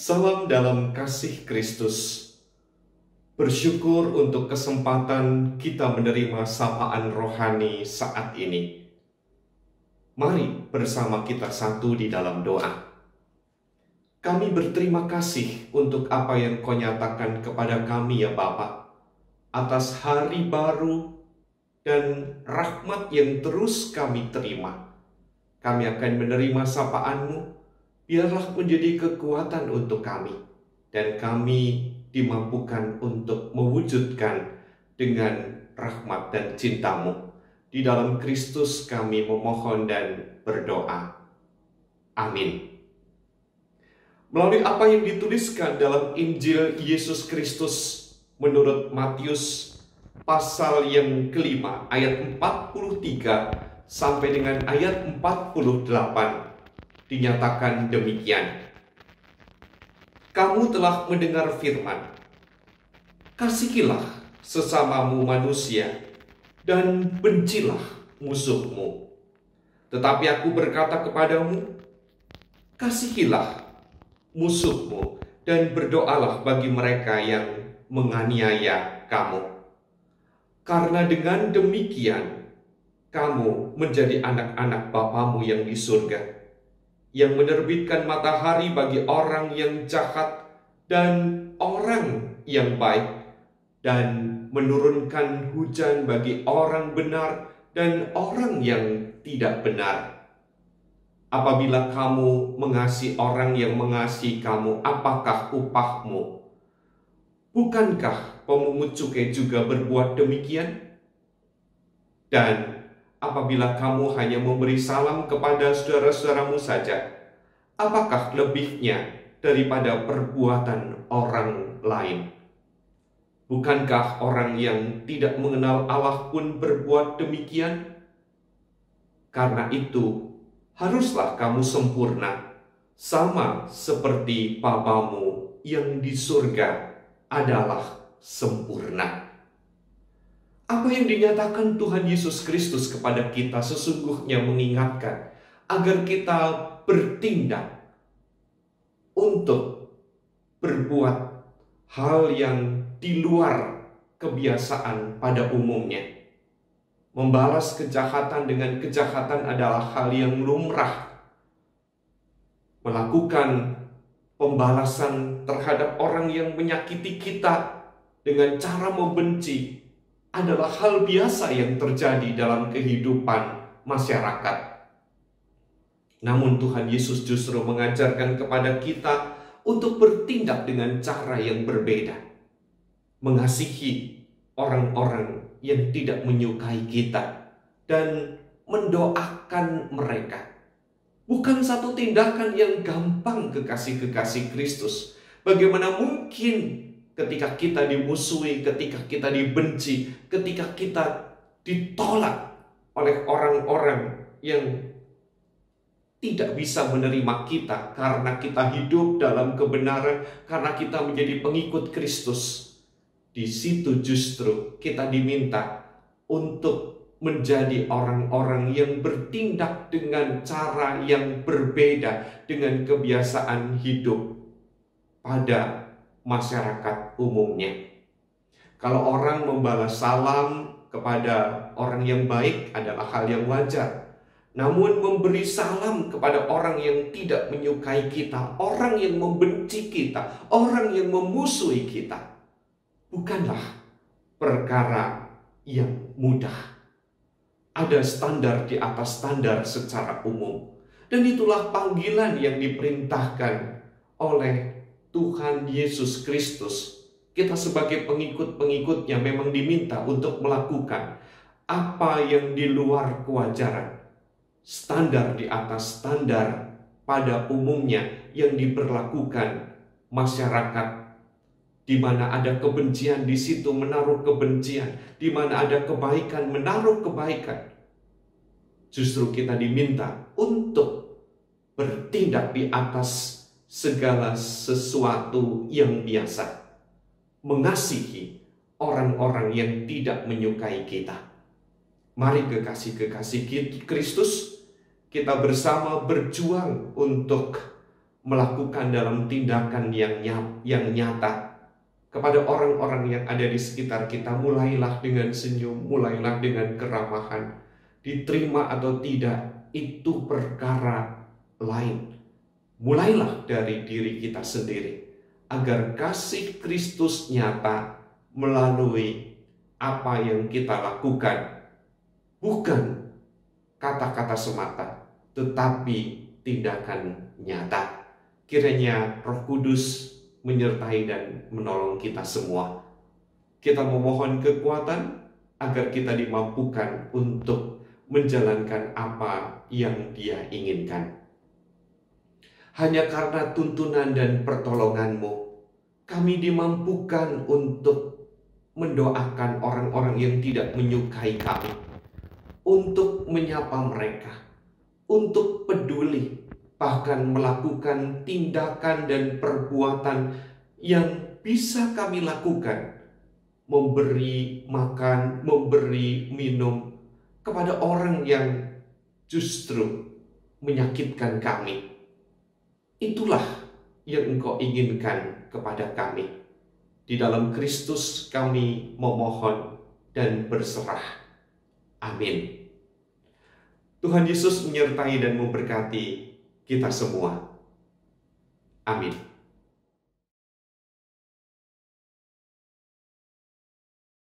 Salam dalam kasih Kristus. Bersyukur untuk kesempatan kita menerima sapaan rohani saat ini. Mari bersama kita satu di dalam doa. Kami berterima kasih untuk apa yang Kau nyatakan kepada kami ya Bapa, atas hari baru dan rahmat yang terus kami terima. Kami akan menerima sapaan-Mu. Biarlah menjadi kekuatan untuk kami, dan kami dimampukan untuk mewujudkan dengan rahmat dan cinta-Mu. Di dalam Kristus kami memohon dan berdoa. Amin. Melalui apa yang dituliskan dalam Injil Yesus Kristus menurut Matius pasal yang kelima ayat 43 sampai dengan ayat 48. Dinyatakan demikian. Kamu telah mendengar firman, kasihilah sesamamu manusia dan bencilah musuhmu. Tetapi aku berkata kepadamu, kasihilah musuhmu dan berdoalah bagi mereka yang menganiaya kamu. Karena dengan demikian kamu menjadi anak-anak Bapamu yang di surga, yang menerbitkan matahari bagi orang yang jahat dan orang yang baik, dan menurunkan hujan bagi orang benar dan orang yang tidak benar. Apabila kamu mengasihi orang yang mengasihi kamu, apakah upahmu? Bukankah pemungut cukai juga berbuat demikian? Dan apabila kamu hanya memberi salam kepada saudara-saudaramu saja, apakah lebihnya daripada perbuatan orang lain? Bukankah orang yang tidak mengenal Allah pun berbuat demikian? Karena itu, haruslah kamu sempurna, sama seperti Bapamu yang di surga adalah sempurna. Apa yang dinyatakan Tuhan Yesus Kristus kepada kita sesungguhnya mengingatkan agar kita bertindak untuk berbuat hal yang di luar kebiasaan pada umumnya. Membalas kejahatan dengan kejahatan adalah hal yang lumrah. Melakukan pembalasan terhadap orang yang menyakiti kita dengan cara membenci adalah hal biasa yang terjadi dalam kehidupan masyarakat. Namun Tuhan Yesus justru mengajarkan kepada kita untuk bertindak dengan cara yang berbeda. Mengasihi orang-orang yang tidak menyukai kita dan mendoakan mereka. Bukan satu tindakan yang gampang kekasih-kekasih Kristus. Bagaimana mungkin ketika kita dimusuhi, ketika kita dibenci, ketika kita ditolak oleh orang-orang yang tidak bisa menerima kita karena kita hidup dalam kebenaran, karena kita menjadi pengikut Kristus. Di situ justru kita diminta untuk menjadi orang-orang yang bertindak dengan cara yang berbeda dengan kebiasaan hidup pada masyarakat umumnya. Kalau orang membalas salam kepada orang yang baik adalah hal yang wajar. Namun memberi salam kepada orang yang tidak menyukai kita, orang yang membenci kita, orang yang memusuhi kita, bukanlah perkara yang mudah. Ada standar di atas standar secara umum. Dan itulah panggilan yang diperintahkan oleh Tuhan Yesus Kristus. Kita sebagai pengikut-pengikutnya memang diminta untuk melakukan apa yang di luar kewajaran. Standar di atas standar pada umumnya yang diberlakukan masyarakat Di mana ada kebencian, di situ menaruh kebencian. Di mana ada kebaikan, menaruh kebaikan. Justru kita diminta untuk bertindak di atas segala sesuatu yang biasa. Mengasihi orang-orang yang tidak menyukai kita. Mari kekasih-kekasih Kristus, kita bersama berjuang untuk melakukan dalam tindakan yang nyata kepada orang-orang yang ada di sekitar kita. Mulailah dengan senyum, mulailah dengan keramahan. Diterima atau tidak, itu perkara lain. Mulailah dari diri kita sendiri, agar kasih Kristus nyata melalui apa yang kita lakukan. Bukan kata-kata semata, tetapi tindakan nyata. Kiranya Roh Kudus menyertai dan menolong kita semua. Kita memohon kekuatan agar kita dimampukan untuk menjalankan apa yang Dia inginkan. Hanya karena tuntunan dan pertolongan-Mu, kami dimampukan untuk mendoakan orang-orang yang tidak menyukai kami, untuk menyapa mereka, untuk peduli, bahkan melakukan tindakan dan perbuatan yang bisa kami lakukan, memberi makan, memberi minum kepada orang yang justru menyakitkan kami. Itulah yang Engkau inginkan kepada kami. Di dalam Kristus kami memohon dan berserah. Amin. Tuhan Yesus menyertai dan memberkati kita semua. Amin.